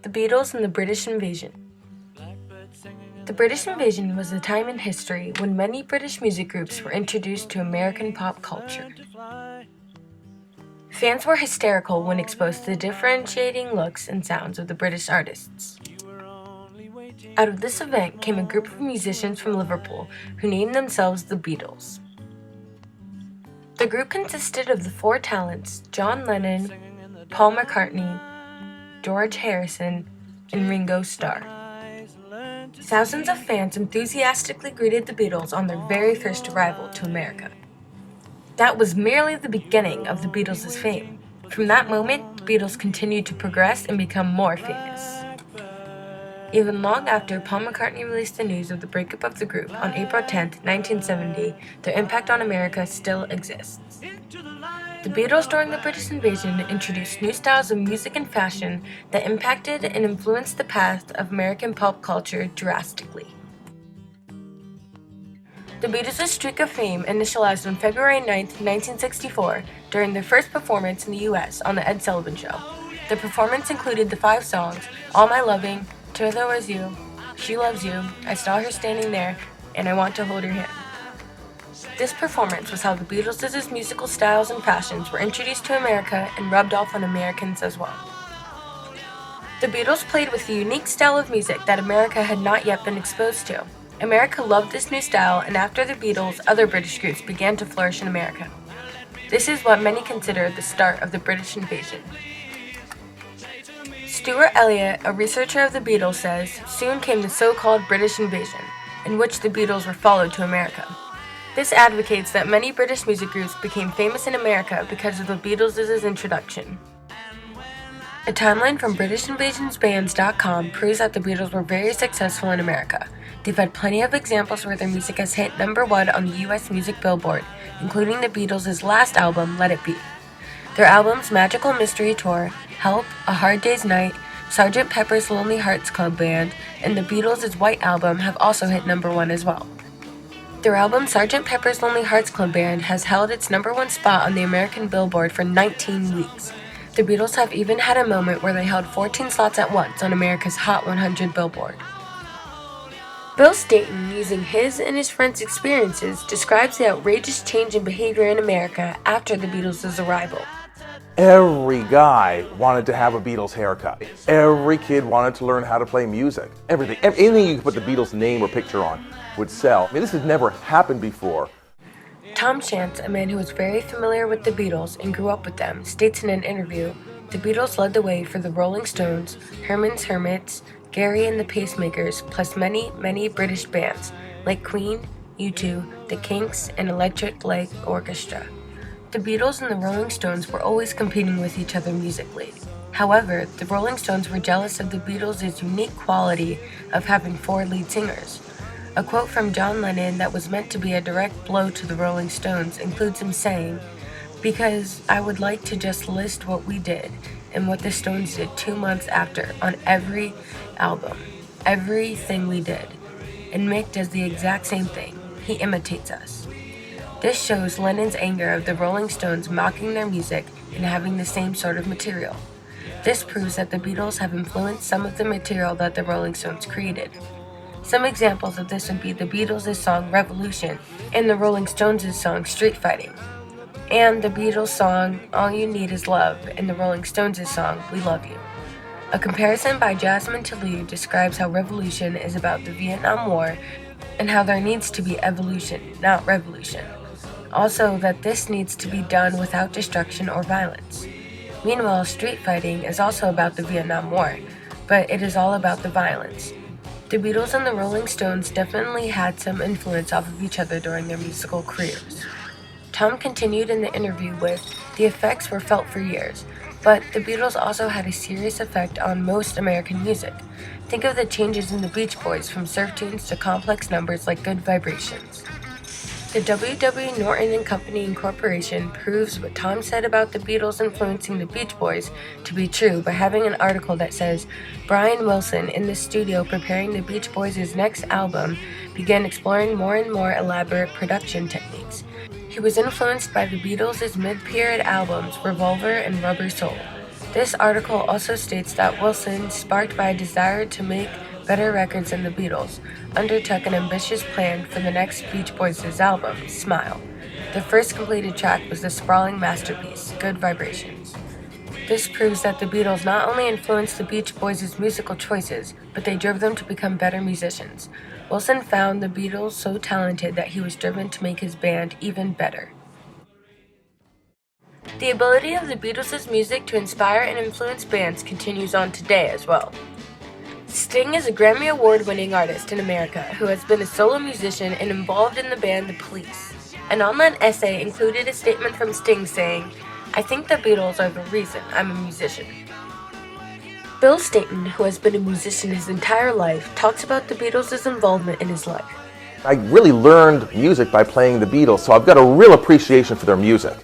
The Beatles and the British Invasion. The British Invasion was a time in history when many British music groups were introduced to American pop culture. Fans were hysterical when exposed to the differentiating looks and sounds of the British artists. Out of this event came a group of musicians from Liverpool who named themselves the Beatles. The group consisted of the four talents John Lennon, Paul McCartney, George Harrison, and Ringo Starr. Thousands of fans enthusiastically greeted the Beatles on their very first arrival to America. That was merely the beginning of the Beatles' fame. From that moment, the Beatles continued to progress and become more famous. Even long after Paul McCartney released the news of the breakup of the group on April 10, 1970, their impact on America still exists. The Beatles during the British invasion introduced new styles of music and fashion that impacted and influenced the path of American pop culture drastically. The Beatles' streak of fame initialized on February 9, 1964, during their first performance in the U.S. on The Ed Sullivan Show. The performance included the 5 songs, All My Loving, Till There Was You, She Loves You, I Saw Her Standing There, and I Want to Hold Her Hand. This performance was how the Beatles' musical styles and fashions were introduced to America and rubbed off on Americans as well. The Beatles played with a unique style of music that America had not yet been exposed to. America loved this new style, and after the Beatles, other British groups began to flourish in America. This is what many consider the start of the British invasion. Stuart Elliott, a researcher of the Beatles, says, "Soon came the so-called British invasion, in which the Beatles were followed to America." This advocates that many British music groups became famous in America because of the Beatles' introduction. A timeline from BritishInvasionsBands.com proves that the Beatles were very successful in America. They've had plenty of examples where their music has hit #1 on the US Music Billboard, including the Beatles' last album, Let It Be. Their albums Magical Mystery Tour, Help, A Hard Day's Night, Sgt. Pepper's Lonely Hearts Club Band, and the Beatles' White Album have also hit #1 as well. Their album Sgt. Pepper's Lonely Hearts Club Band has held its #1 spot on the American Billboard for 19 weeks. The Beatles have even had a moment where they held 14 slots at once on America's Hot 100 Billboard. Bill Staton, using his and his friends' experiences, describes the outrageous change in behavior in America after the Beatles' arrival. Every guy wanted to have a Beatles haircut. Every kid wanted to learn how to play music. Everything. Anything you could put the Beatles name or picture on would sell. I mean, this has never happened before. Tom Shantz, a man who was very familiar with the Beatles and grew up with them, states in an interview, "The Beatles led the way for the Rolling Stones, Herman's Hermits, Gary and the Pacemakers, plus many, many British bands, like Queen, U2, The Kinks, and Electric Light Orchestra." The Beatles and the Rolling Stones were always competing with each other musically. However, the Rolling Stones were jealous of the Beatles' unique quality of having 4 lead singers. A quote from John Lennon that was meant to be a direct blow to the Rolling Stones includes him saying, "Because I would like to just list what we did and what the Stones did 2 months after on every album, everything we did. And Mick does the exact same thing. He imitates us." This shows Lennon's anger of the Rolling Stones mocking their music and having the same sort of material. This proves that the Beatles have influenced some of the material that the Rolling Stones created. Some examples of this would be the Beatles' song Revolution and the Rolling Stones' song Street Fighting, and the Beatles' song All You Need Is Love and the Rolling Stones' song We Love You. A comparison by Jasmine Toulouse describes how Revolution is about the Vietnam War and how there needs to be evolution, not revolution. Also, that this needs to be done without destruction or violence. Meanwhile, Street Fighting is also about the Vietnam War, but it is all about the violence. The Beatles and the Rolling Stones definitely had some influence off of each other during their musical careers. Tom continued in the interview with, "The effects were felt for years, but the Beatles also had a serious effect on most American music. Think of the changes in the Beach Boys from surf tunes to complex numbers like Good Vibrations." The W. Norton and Company Incorporation proves what Tom said about the Beatles influencing the Beach Boys to be true by having an article that says, "Brian Wilson, in the studio preparing the Beach Boys' next album, began exploring more and more elaborate production techniques. He was influenced by the Beatles' mid-period albums Revolver and Rubber Soul. This article also states that Wilson, sparked by a desire to make better records than the Beatles, undertook an ambitious plan for the next Beach Boys' album, Smile. The first completed track was the sprawling masterpiece, Good Vibrations. This proves that the Beatles not only influenced the Beach Boys' musical choices, but they drove them to become better musicians. Wilson found the Beatles so talented that he was driven to make his band even better. The ability of the Beatles' music to inspire and influence bands continues on today as well. Sting is a Grammy Award-winning artist in America who has been a solo musician and involved in the band The Police. An online essay included a statement from Sting saying, "I think the Beatles are the reason I'm a musician." Bill Staton, who has been a musician his entire life, talks about the Beatles' involvement in his life. I really learned music by playing the Beatles, so I've got a real appreciation for their music.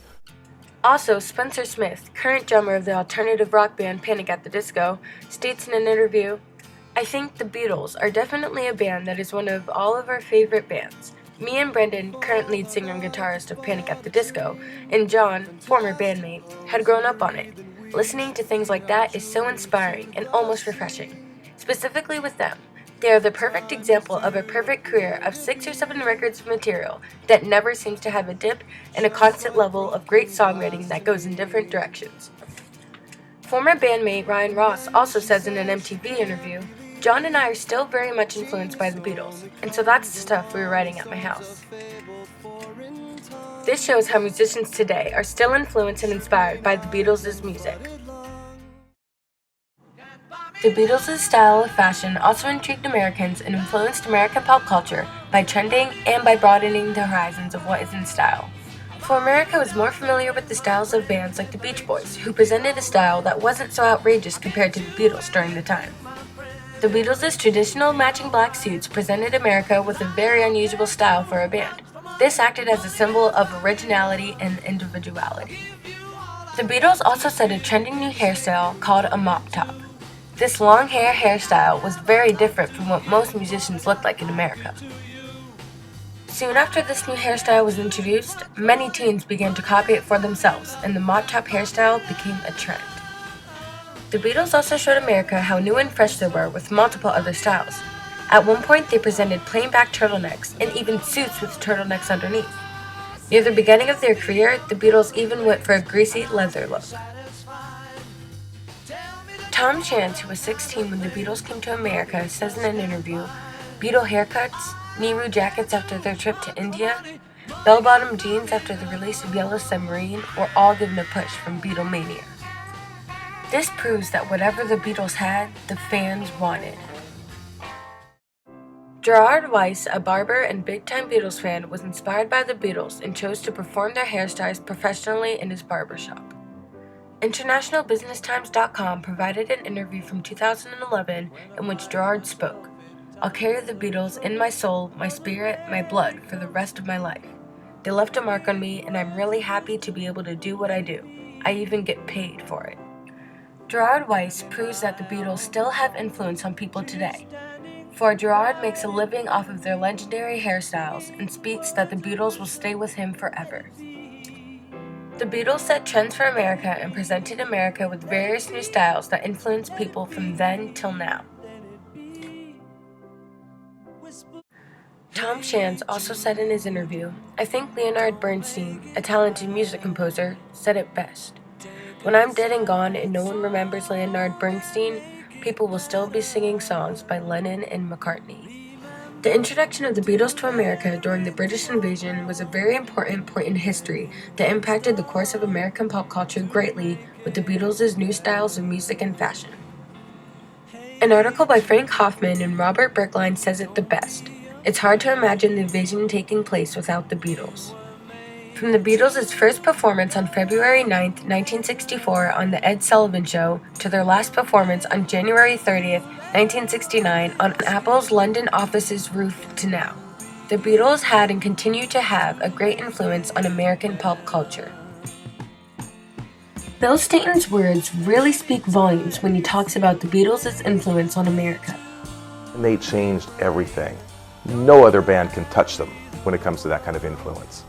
Also, Spencer Smith, current drummer of the alternative rock band Panic! At the Disco, states in an interview, "I think the Beatles are definitely a band that is one of all of our favorite bands. Me and Brendan, current lead singer and guitarist of Panic! At the Disco, and John, former bandmate, had grown up on it. Listening to things like that is so inspiring and almost refreshing. Specifically with them, they are the perfect example of a perfect career of 6 or 7 records of material that never seems to have a dip and a constant level of great songwriting that goes in different directions." Former bandmate Ryan Ross also says in an MTV interview, "John and I are still very much influenced by the Beatles, and so that's the stuff we were writing at my house." This shows how musicians today are still influenced and inspired by the Beatles' music. The Beatles' style of fashion also intrigued Americans and influenced American pop culture by trending and by broadening the horizons of what is in style. For America was more familiar with the styles of bands like the Beach Boys, who presented a style that wasn't so outrageous compared to the Beatles during the time. The Beatles' traditional matching black suits presented America with a very unusual style for a band. This acted as a symbol of originality and individuality. The Beatles also set a trending new hairstyle called a mop top. This long hair hairstyle was very different from what most musicians looked like in America. Soon after this new hairstyle was introduced, many teens began to copy it for themselves, and the mop top hairstyle became a trend. The Beatles also showed America how new and fresh they were with multiple other styles. At one point, they presented plain back turtlenecks and even suits with turtlenecks underneath. Near the beginning of their career, the Beatles even went for a greasy leather look. Tom Chance, who was 16 when the Beatles came to America, says in an interview, "Beatle haircuts, Nehru jackets after their trip to India, bell-bottom jeans after the release of Yellow Submarine were all given a push from Beatlemania." This proves that whatever the Beatles had, the fans wanted. Gerard Weiss, a barber and big-time Beatles fan, was inspired by the Beatles and chose to perform their hairstyles professionally in his barbershop. InternationalBusinessTimes.com provided an interview from 2011 in which Gerard spoke, "I'll carry the Beatles in my soul, my spirit, my blood for the rest of my life. They left a mark on me, and I'm really happy to be able to do what I do. I even get paid for it." Gerard Weiss proves that the Beatles still have influence on people today. For Gerard makes a living off of their legendary hairstyles and speaks that the Beatles will stay with him forever. The Beatles set trends for America and presented America with various new styles that influenced people from then till now. Tom Chance also said in his interview, "I think Leonard Bernstein, a talented music composer, said it best. When I'm dead and gone and no one remembers Leonard Bernstein, people will still be singing songs by Lennon and McCartney." The introduction of the Beatles to America during the British invasion was a very important point in history that impacted the course of American pop culture greatly with the Beatles' new styles of music and fashion. An article by Frank Hoffman and Robert Brookline says it the best. "It's hard to imagine the invasion taking place without the Beatles." From the Beatles' first performance on February 9, 1964 on The Ed Sullivan Show to their last performance on January 30, 1969 on Apple's London office's roof to now, the Beatles had and continue to have a great influence on American pop culture. Bill Staton's words really speak volumes when he talks about the Beatles' influence on America. And they changed everything. No other band can touch them when it comes to that kind of influence.